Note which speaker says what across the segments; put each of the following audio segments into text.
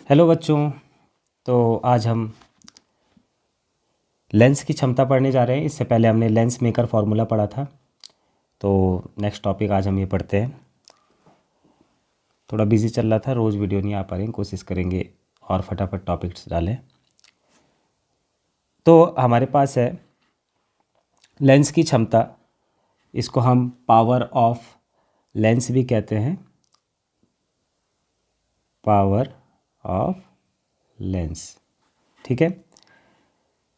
Speaker 1: Hello बच्चों। तो आज हम लेंस की क्षमता पढ़ने जा रहे हैं। इससे पहले हमने लेंस मेकर फार्मूला पढ़ा था। तो नेक्स्ट टॉपिक आज हम ये पढ़ते हैं। थोड़ा बिजी चल रहा था, रोज़ वीडियो नहीं आ पा रही, कोशिश करेंगे और फटाफट टॉपिक्स डालें। तो हमारे पास है लेंस की क्षमता। इसको हम पावर ऑफ लेंस भी कहते हैं, पावर ऑफ लेंस। ठीक है।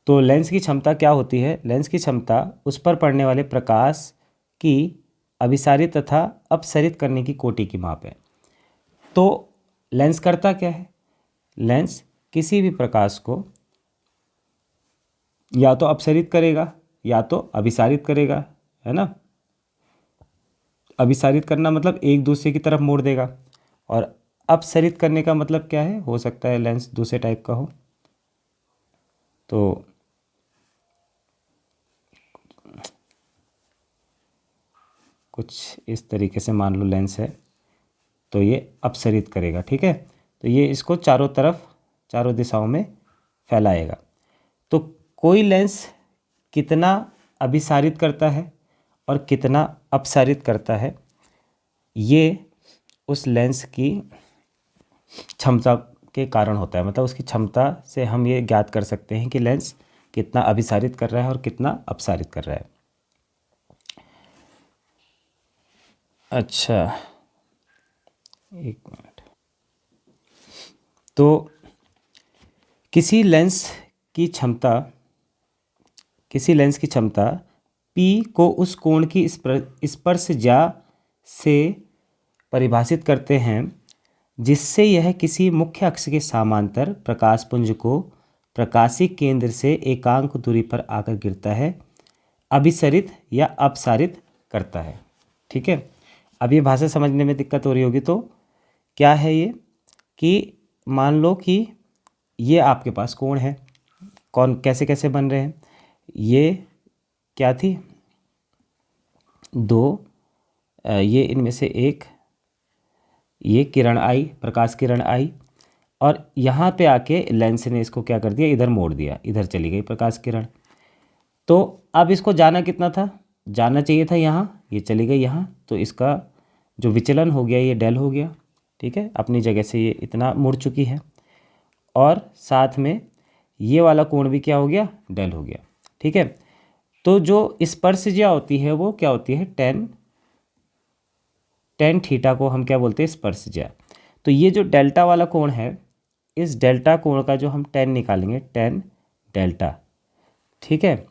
Speaker 1: तो लेंस की क्षमता क्या होती है? लेंस की क्षमता उस पर पड़ने वाले प्रकाश की अभिसारित तथा अपसरित करने की कोटि की माप है। तो लेंस करता क्या है? लेंस किसी भी प्रकाश को या तो अपसरित करेगा या तो अभिसारित करेगा, है ना। अभिसारित करना मतलब एक दूसरे की तरफ मोड़ देगा, और अपसरित करने का मतलब क्या है? हो सकता है लेंस दूसरे टाइप का हो। तो कुछ इस तरीके से मान लो लेंस है, तो ये अपसरित करेगा। ठीक है। तो ये इसको चारों तरफ, चारों दिशाओं में फैलाएगा। तो कोई लेंस कितना अभिसारित करता है और कितना अपसारित करता है, ये उस लेंस की क्षमता के कारण होता है। मतलब उसकी क्षमता से हम ये ज्ञात कर सकते हैं कि लेंस कितना अभिसारित कर रहा है और कितना अपसारित कर रहा है। अच्छा, एक मिनट। तो किसी लेंस की क्षमता P को उस कोण की स्पर्शज्या से परिभाषित करते हैं जिससे यह किसी मुख्य अक्ष के समांतर प्रकाश पुंज को प्रकाशीय केंद्र से एकांक दूरी पर आकर गिरता है, अभिसरित या अपसारित करता है। ठीक है। अब ये भाषा समझने में दिक्कत हो रही होगी। तो क्या है ये कि मान लो कि ये आपके पास कोण है। कौन कैसे कैसे बन रहे हैं? ये क्या थी? दो, ये इनमें से एक, ये किरण आई, प्रकाश किरण आई, और यहाँ पे आके लेंस ने इसको क्या कर दिया? इधर मोड़ दिया, इधर चली गई प्रकाश किरण। तो अब इसको जाना कितना था? जाना चाहिए था यहाँ, ये चली गई यहाँ। तो इसका जो विचलन हो गया ये डेल हो गया। ठीक है। अपनी जगह से ये इतना मुड़ चुकी है, और साथ में ये वाला कोण भी क्या हो गया? डेल हो गया। ठीक है। तो जो स्पर्शज्या होती है वो क्या होती है? टेन थीटा को हम क्या बोलते हैं? स्पर्शज्या। तो ये जो डेल्टा वाला कोण है, इस डेल्टा कोण का जो हम टेन निकालेंगे, टेन डेल्टा, ठीक है,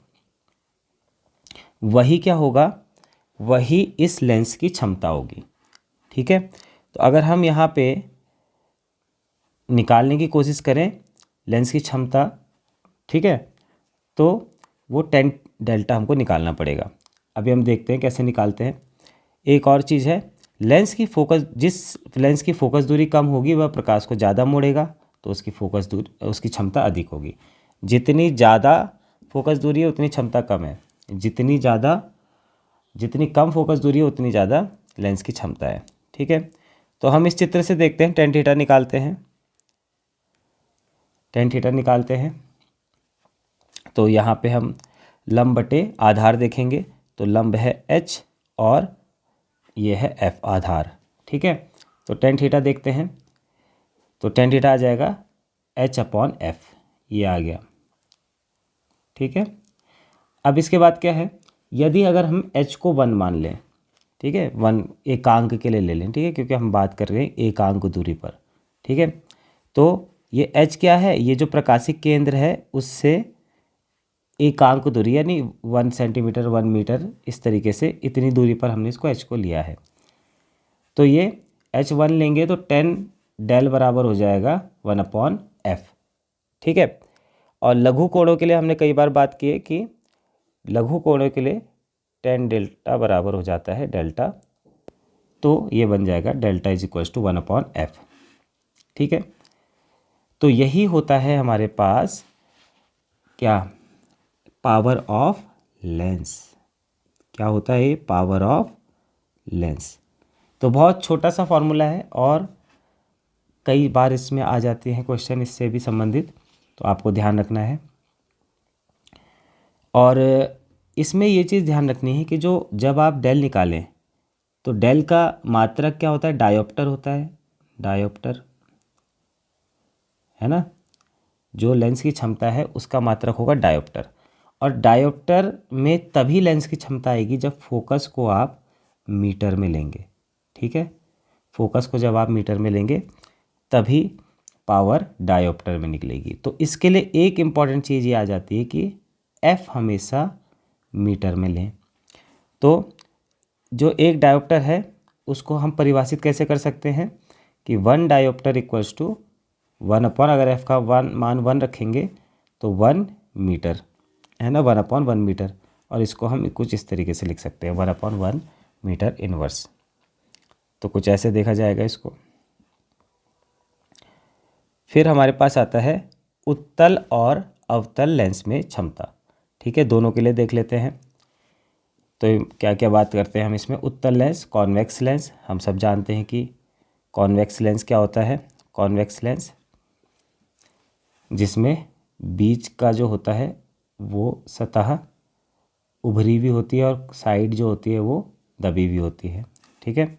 Speaker 1: वही क्या होगा? वही इस लेंस की क्षमता होगी। ठीक है। तो अगर हम यहाँ पे निकालने की कोशिश करें लेंस की क्षमता, ठीक है, तो वो टेन डेल्टा हमको निकालना पड़ेगा। अभी हम देखते हैं कैसे निकालते हैं। एक और चीज़ है, जिस लेंस की फोकस दूरी कम होगी वह प्रकाश को ज़्यादा मोड़ेगा, तो उसकी फोकस दूरी, उसकी क्षमता अधिक होगी। जितनी ज़्यादा फोकस दूरी है उतनी क्षमता कम है, जितनी कम फोकस दूरी है उतनी ज़्यादा लेंस की क्षमता है। ठीक है। तो हम इस चित्र से देखते हैं, टेन थीटा निकालते हैं। टेन थीटा निकालते हैं तो यहाँ पे हम लंब बटे आधार देखेंगे। तो लंब है h और ये है f आधार। ठीक है। तो टेन थीटा देखते हैं, तो टेन थीटा आ जाएगा h/f, ये आ गया। ठीक है। अब इसके बाद क्या है? यदि अगर हम h को 1 मान लें, ठीक है, 1 एकांक के लिए ले लें, ठीक है, क्योंकि हम बात कर रहे हैं एकांक दूरी पर। ठीक है। तो ये h क्या है? ये जो प्रकाशिक केंद्र है उससे एकांक दूरी, यानी 1 सेंटीमीटर, 1 मीटर, इस तरीके से इतनी दूरी पर हमने इसको h को लिया है। तो ये h1 लेंगे तो 10 डेल बराबर हो जाएगा 1/f। ठीक है। और लघु कोणों के लिए हमने कई बार बात की है कि लघु कोणों के लिए 10 डेल्टा बराबर हो जाता है डेल्टा। तो ये बन जाएगा delta is equals to 1/f। ठीक है। तो यही होता है हमारे पास क्या? Power of lens. क्या होता है? Power of lens. तो बहुत छोटा सा फॉर्मूला है और कई बार इसमें आ जाते हैं क्वेश्चन इससे भी संबंधित, तो आपको ध्यान रखना है। और इसमें ये चीज़ ध्यान रखनी है कि जो जब आप डेल निकालें तो डेल का मात्रक क्या होता है, डायोप्टर होता है, डायोप्टर है ना, जो लेंस की क्षमता है उसका मात्रक होगा डायोप्टर। और डायोप्टर में तभी लेंस की क्षमता आएगी जब फोकस को आप मीटर में लेंगे, ठीक है। फोकस को जब आप मीटर में लेंगे तभी पावर डायोप्टर में निकलेगी। तो इसके लिए एक इम्पॉर्टेंट चीज़ ये आ जाती है कि एफ हमेशा मीटर में लें। तो जो एक डायोप्टर है उसको हम परिभाषित कैसे कर सकते हैं कि 1 डायोप्टर इक्वल्स टू 1 अपॉन, अगर एफ का मान 1 रखेंगे तो 1 मीटर है ना, 1/1 मीटर। और इसको हम कुछ इस तरीके से लिख सकते हैं 1/1 मीटर इनवर्स। तो कुछ ऐसे देखा जाएगा इसको। फिर हमारे पास आता है उत्तल और अवतल लेंस में क्षमता, ठीक है, दोनों के लिए देख लेते हैं। तो क्या क्या बात करते हैं हम इसमें। उत्तल लेंस, कॉन्वेक्स लेंस, हम सब जानते हैं कि कॉन्वेक्स लेंस क्या होता है। कॉन्वेक्स लेंस जिसमें बीच का जो होता है वो सतह उभरी भी होती है और साइड जो होती है वो दबी भी होती है, ठीक है।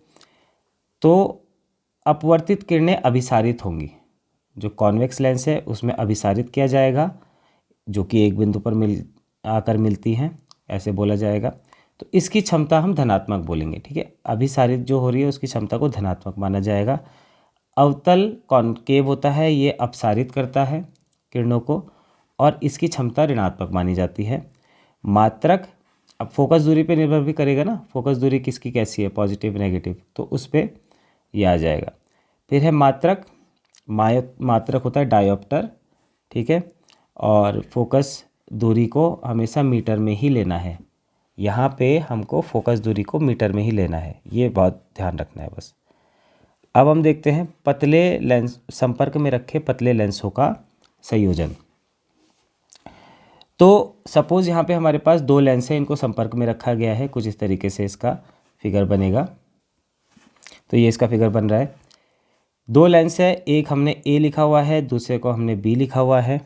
Speaker 1: तो अपवर्तित किरणें अभिसारित होंगी। जो कॉन्वेक्स लेंस है उसमें अभिसारित किया जाएगा, जो कि एक बिंदु पर आकर मिलती हैं, ऐसे बोला जाएगा। तो इसकी क्षमता हम धनात्मक बोलेंगे, ठीक है। अभिसारित जो हो रही है उसकी क्षमता को धनात्मक माना जाएगा। अवतल कॉनकेव होता है, ये अपसारित करता है किरणों को और इसकी क्षमता ऋणात्मक मानी जाती है। मात्रक अब फोकस दूरी पे निर्भर भी करेगा ना, फोकस दूरी किसकी कैसी है, पॉजिटिव नेगेटिव, तो उस पर यह आ जाएगा। फिर है मात्रक, मात्रक होता है डायोप्टर, ठीक है। और फोकस दूरी को हमेशा मीटर में ही लेना है, यहाँ पे हमको फोकस दूरी को मीटर में ही लेना है, ये बहुत ध्यान रखना है बस। अब हम देखते हैं पतले लेंस, संपर्क में रखे पतले लेंसों का संयोजन। तो सपोज़ यहाँ पे हमारे पास 2 लेंस है, इनको संपर्क में रखा गया है, कुछ इस तरीके से इसका फिगर बनेगा। तो ये इसका फिगर बन रहा है। 2 लेंस है, एक हमने ए लिखा हुआ है, दूसरे को हमने बी लिखा हुआ है।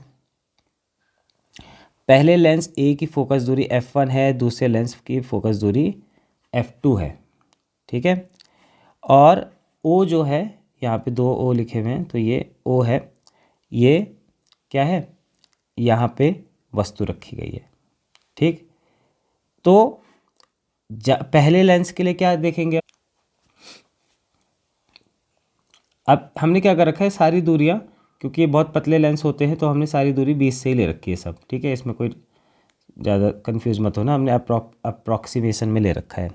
Speaker 1: पहले लेंस ए की फोकस दूरी f1 है, दूसरे लेंस की फोकस दूरी f2 है, ठीक है। और ओ जो है, यहाँ पे 2 ओ लिखे हुए हैं, तो ये ओ है, ये क्या है, यहाँ पे वस्तु रखी गई है, ठीक। तो पहले लेंस के लिए क्या देखेंगे, अब हमने क्या कर रखा है, सारी दूरियां, क्योंकि ये बहुत पतले लेंस होते हैं तो हमने सारी दूरी 20 से ही ले रखी है सब, ठीक है। इसमें कोई ज़्यादा कंफ्यूज मत होना, हमने अप्रॉक्सीमेशन में ले रखा है।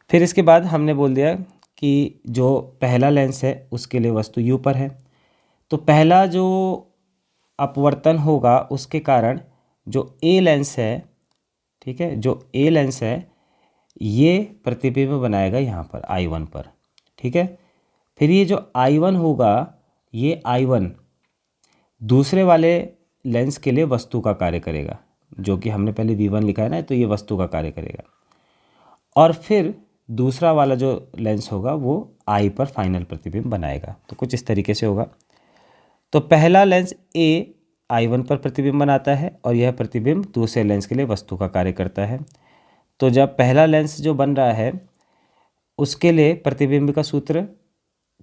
Speaker 1: फिर इसके बाद हमने बोल दिया कि जो पहला लेंस है उसके लिए वस्तु यू पर है, तो पहला जो अपवर्तन होगा उसके कारण जो ए लेंस है, ठीक है, जो ए लेंस है ये प्रतिबिंब बनाएगा यहाँ पर I1 पर, ठीक है। फिर ये जो I1 होगा, ये I1 दूसरे वाले लेंस के लिए वस्तु का कार्य करेगा, जो कि हमने पहले V1 लिखा है ना, तो ये वस्तु का कार्य करेगा। और फिर दूसरा वाला जो लेंस होगा वो I पर फाइनल प्रतिबिंब बनाएगा। तो कुछ इस तरीके से होगा। तो पहला लेंस A I1 पर प्रतिबिंब बनाता है और यह प्रतिबिंब दूसरे लेंस के लिए वस्तु का कार्य करता है। तो जब पहला लेंस जो बन रहा है उसके लिए प्रतिबिंब का सूत्र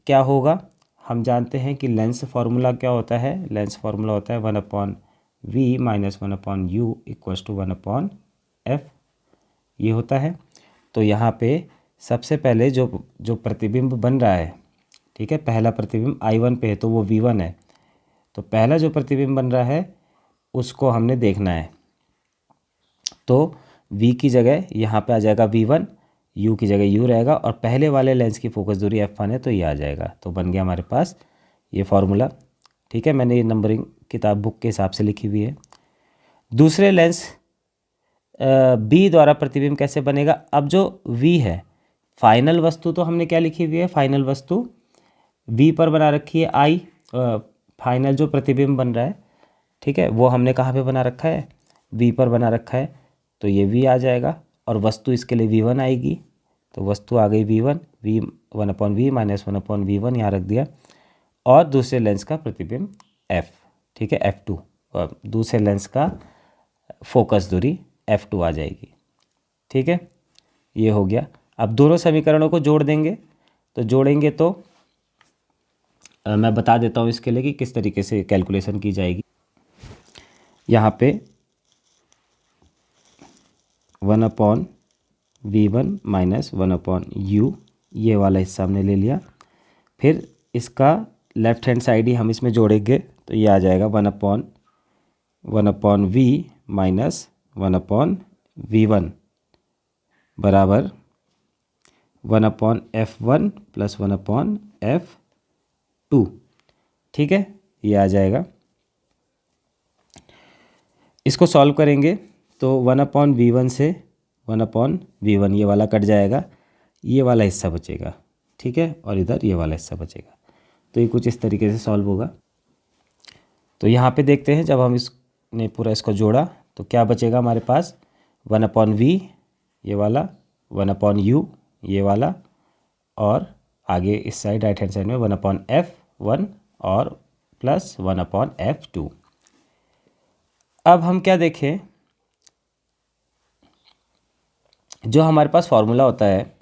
Speaker 1: क्या होगा, हम जानते हैं कि लेंस फार्मूला क्या होता है, लेंस फार्मूला होता है 1/v - 1/u equals to 1/f, ये होता है। तो यहाँ पे सबसे पहले जो प्रतिबिंब बन रहा है, ठीक है, पहला प्रतिबिंब I1 पे है तो वो V1 है, तो पहला जो प्रतिबिंब बन रहा है उसको हमने देखना है। तो V की जगह यहाँ पे आ जाएगा V1, U की जगह U रहेगा और पहले वाले लेंस की फोकस दूरी f1 है तो ये आ जाएगा। तो बन गया हमारे पास ये फार्मूला, ठीक है। मैंने ये नंबरिंग किताब बुक के हिसाब से लिखी हुई है। दूसरे लेंस B द्वारा प्रतिबिंब कैसे बनेगा, अब जो V है, फाइनल वस्तु तो हमने क्या लिखी हुई है, फाइनल वस्तु V पर बना रखी है I, फाइनल जो प्रतिबिंब बन रहा है, ठीक है, वो हमने कहाँ पे बना रखा है, V पर बना रखा है, तो ये V आ जाएगा और वस्तु इसके लिए V1 आएगी, तो वस्तु आ गई V1, 1/v - 1/v1 यहाँ रख दिया। और दूसरे लेंस का प्रतिबिंब f, ठीक है, f2, और दूसरे लेंस का फोकस दूरी f2 आ जाएगी, ठीक है। ये हो गया। अब दोनों समीकरणों को जोड़ देंगे, तो जोड़ेंगे तो मैं बता देता हूँ इसके लिए कि किस तरीके से कैलकुलेशन की जाएगी। यहाँ पे 1/v1 माइनस 1/u ये वाला हिस्सा हमने ले लिया। फिर इसका लेफ्ट हैंड साइड ही हम इसमें जोड़ेंगे, तो ये आ जाएगा 1/v माइनस 1/v1 बराबर 1/f1 प्लस 1/f2, ठीक है। ये आ जाएगा। इसको सॉल्व करेंगे तो 1/v1 से 1/v1 ये वाला कट जाएगा, ये वाला हिस्सा बचेगा, ठीक है, और इधर ये वाला हिस्सा बचेगा। तो ये कुछ इस तरीके से सॉल्व होगा। तो यहाँ पे देखते हैं, जब हम इसने पूरा इसको जोड़ा तो क्या बचेगा हमारे पास, 1/v ये वाला, 1/u ये वाला, और आगे इस साइड राइट हैंड साइड में 1/f1 और प्लस 1/f2। अब हम क्या देखें, जो हमारे पास फार्मूला होता है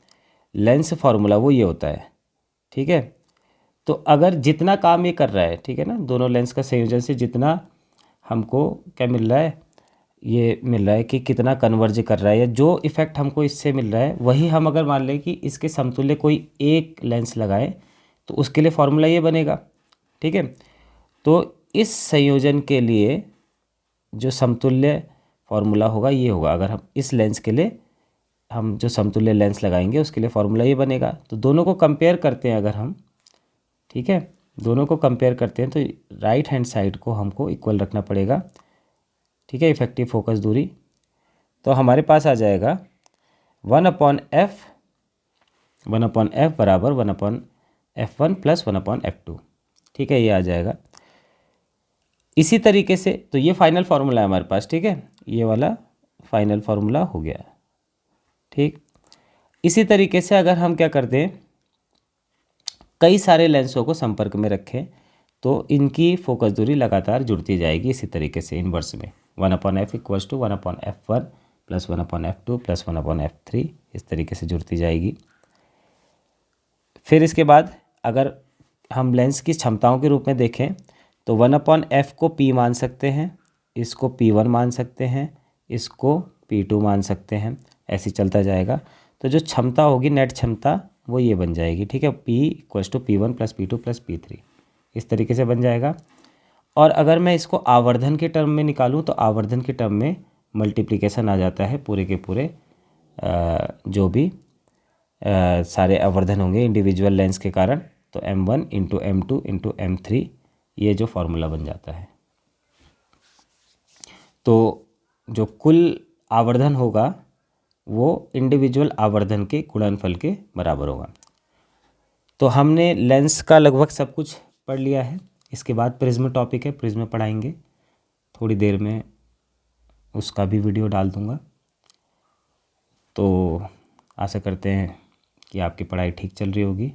Speaker 1: लेंस फार्मूला, वो ये होता है, ठीक है। तो अगर जितना काम ये कर रहा है, ठीक है ना, दोनों लेंस का संयोजन से जितना हमको क्या मिल रहा है, ये मिल रहा है कि कितना कन्वर्ज कर रहा है, या जो इफ़ेक्ट हमको इससे मिल रहा है वही हम अगर मान लें कि इसके समतुल्य कोई एक लेंस लगाएं तो उसके लिए फार्मूला ये बनेगा, ठीक है। तो इस संयोजन के लिए जो समतुल्य फार्मूला होगा ये होगा, अगर हम इस लेंस के लिए हम जो समतुल्य लेंस लगाएंगे उसके लिए फार्मूला ये बनेगा। तो दोनों को कंपेयर करते हैं अगर हम, ठीक है, दोनों को कंपेयर करते हैं तो राइट हैंड साइड को हमको इक्वल रखना पड़ेगा, ठीक है, इफेक्टिव फोकस दूरी। तो हमारे पास आ जाएगा 1/f बराबर 1/f1 प्लस 1/f2, ठीक है, ये आ जाएगा। इसी तरीके से तो ये फाइनल फार्मूला है हमारे पास, ठीक है, ये वाला फाइनल फार्मूला हो गया, ठीक। इसी तरीके से अगर हम क्या करते हैं, कई सारे लेंसों को संपर्क में रखें तो इनकी फोकस दूरी लगातार जुड़ती जाएगी इसी तरीके से इनवर्स में, 1/f equals to 1/f1 plus 1/f2 plus 1/f3, इस तरीके से जुड़ती जाएगी। फिर इसके बाद अगर हम लेंस की क्षमताओं के रूप में देखें तो 1/f को p मान सकते हैं, इसको p1 मान सकते हैं, इसको p2 मान सकते हैं, ऐसे चलता जाएगा। तो जो क्षमता होगी नेट क्षमता वो ये बन जाएगी, ठीक है, p equals to p1 plus p2 plus p3, इस तरीके से बन जाएगा। और अगर मैं इसको आवर्धन के टर्म में निकालूं तो आवर्धन के टर्म में मल्टीप्लिकेशन आ जाता है पूरे के पूरे जो भी सारे आवर्धन होंगे इंडिविजुअल लेंस के कारण, तो m1 into m2 into m3 ये जो फार्मूला बन जाता है। तो जो कुल आवर्धन होगा वो इंडिविजुअल आवर्धन के गुणनफल के बराबर होगा। तो हमने लेंस का लगभग सब कुछ पढ़ लिया है। इसके बाद प्रिज्म टॉपिक है, प्रिज्म पढ़ाएंगे, थोड़ी देर में उसका भी वीडियो डाल दूंगा। तो आशा करते हैं कि आपकी पढ़ाई ठीक चल रही होगी।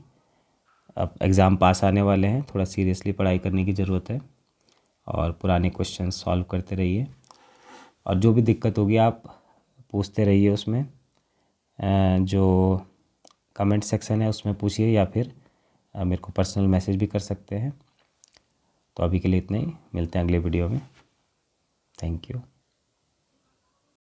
Speaker 1: अब एग्ज़ाम पास आने वाले हैं, थोड़ा सीरियसली पढ़ाई करने की ज़रूरत है और पुराने क्वेश्चन सॉल्व करते रहिए, और जो भी दिक्कत होगी आप पूछते रहिए उसमें, जो कमेंट सेक्शन है उसमें पूछिए, या फिर मेरे को पर्सनल मैसेज भी कर सकते हैं। तो अभी के लिए इतना ही, मिलते हैं अगले वीडियो में। Thank you.